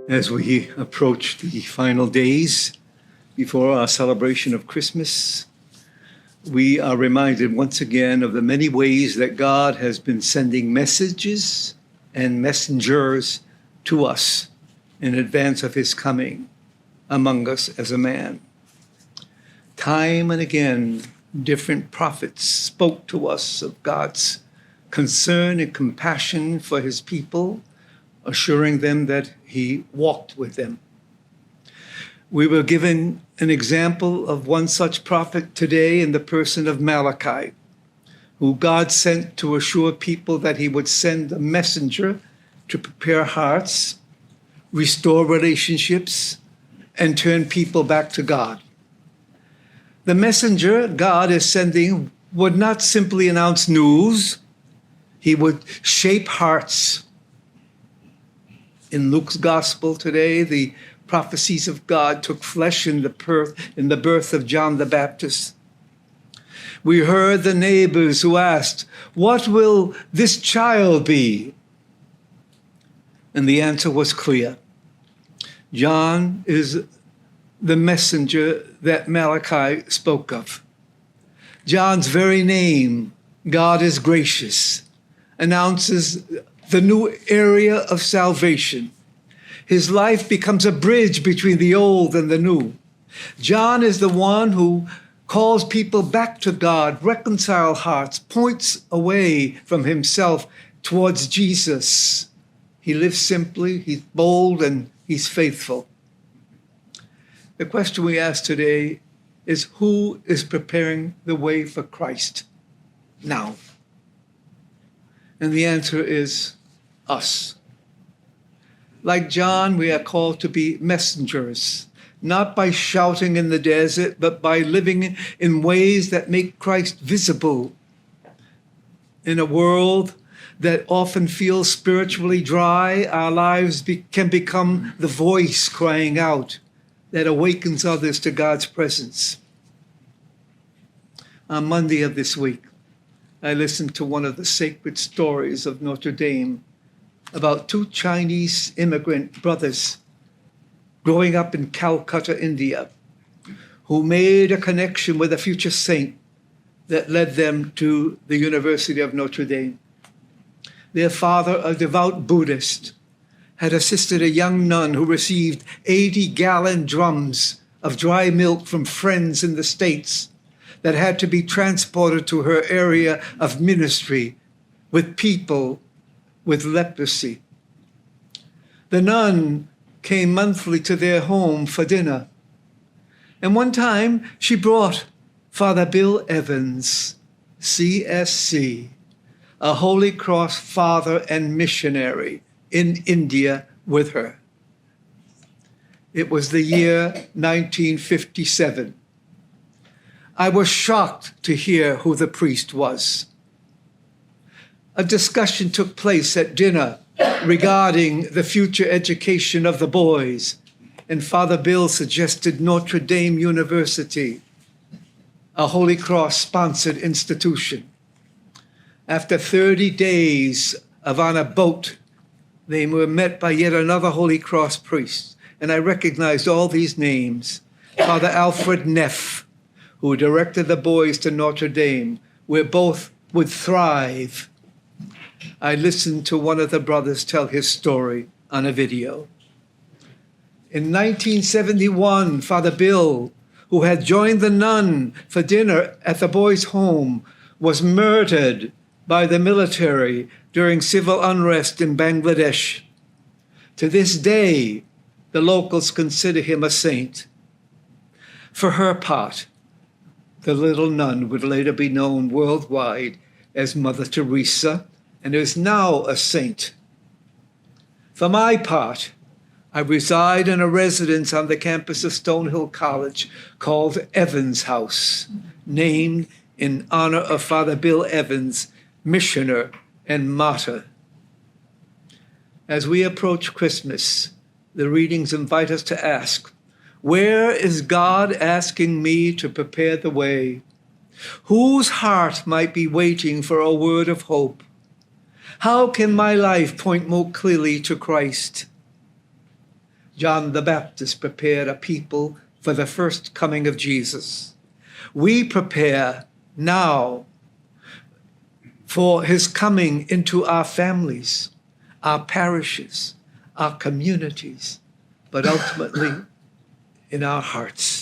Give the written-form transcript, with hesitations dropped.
As we approach the final days before our celebration of Christmas, we are reminded once again of the many ways that God has been sending messages and messengers to us in advance of his coming among us as a man. Time and again, different prophets spoke to us of God's concern and compassion for his people, assuring them that he walked with them. We were given an example of one such prophet today in the person of Malachi, who God sent to assure people that he would send a messenger to prepare hearts, restore relationships, and turn people back to God. The messenger God is sending would not simply announce news, he would shape hearts. In Luke's gospel today, the prophecies of God took flesh in the birth of John the Baptist. We heard the neighbors who asked, "What will this child be?" And the answer was clear. John is the messenger that Malachi spoke of. John's very name, God is gracious, announces the new area of salvation. His life becomes a bridge between the old and the new. John is the one who calls people back to God, reconcile hearts, points away from himself towards Jesus. He lives simply, he's bold, and he's faithful. The question we ask today is, who is preparing the way for Christ now? And the answer is us. Like John, we are called to be messengers, not by shouting in the desert, but by living in ways that make Christ visible. In a world that often feels spiritually dry, our lives can become the voice crying out that awakens others to God's presence. On Monday of this week, I listened to one of the sacred stories of Notre Dame about two Chinese immigrant brothers growing up in Calcutta, India, who made a connection with a future saint that led them to the University of Notre Dame. Their father, a devout Buddhist, had assisted a young nun who received 80-gallon drums of dry milk from friends in the States that had to be transported to her area of ministry with people with leprosy. The nun came monthly to their home for dinner. And one time she brought Father Bill Evans, C.S.C., a Holy Cross father and missionary in India, with her. It was the year 1957. I was shocked to hear who the priest was. A discussion took place at dinner regarding the future education of the boys, and Father Bill suggested Notre Dame University, a Holy Cross-sponsored institution. After 30 days on a boat, they were met by yet another Holy Cross priest, and I recognized all these names. Father Alfred Neff, who directed the boys to Notre Dame, where both would thrive. I listened to one of the brothers tell his story on a video. In 1971, Father Bill, who had joined the nun for dinner at the boys' home, was murdered by the military during civil unrest in Bangladesh. To this day, the locals consider him a saint. For her part, the little nun would later be known worldwide as Mother Teresa, and is now a saint. For my part, I reside in a residence on the campus of Stonehill College called Evans House, named in honor of Father Bill Evans, missioner and martyr. As we approach Christmas, the readings invite us to ask, where is God asking me to prepare the way? Whose heart might be waiting for a word of hope? How can my life point more clearly to Christ? John the Baptist prepared a people for the first coming of Jesus. We prepare now for his coming into our families, our parishes, our communities, but ultimately in our hearts.